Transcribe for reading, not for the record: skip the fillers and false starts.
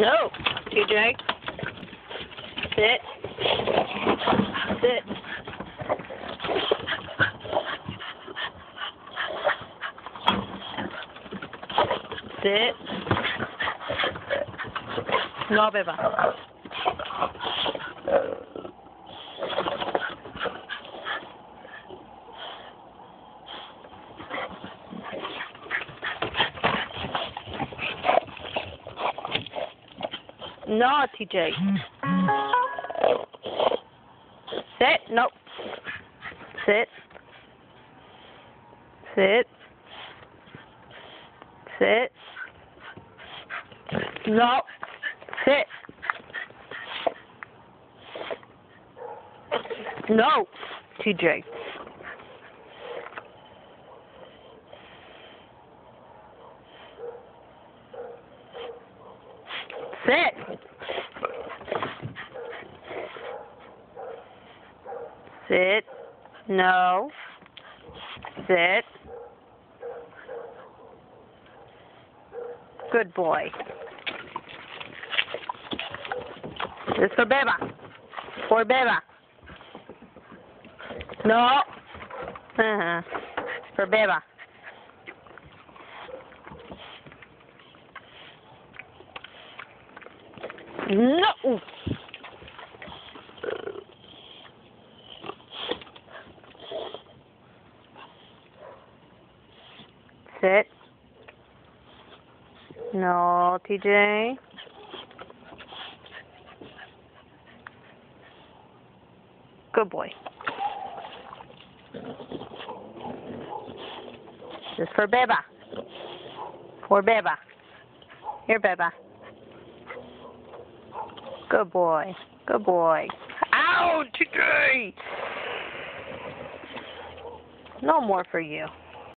No, TJ. Sit. Sit. Sit. No, beba. No, TJ. Sit. No. Sit. Sit. Sit. No. Sit. No, TJ. Sit. Sit. No. Sit. Good boy. This for Beba. For Beba. No. For Beba. No. Sit. No, TJ. Good boy. This is for Beba. For Beba. Here, Beba. Good boy. Good boy. Ow, TJ! No more for you.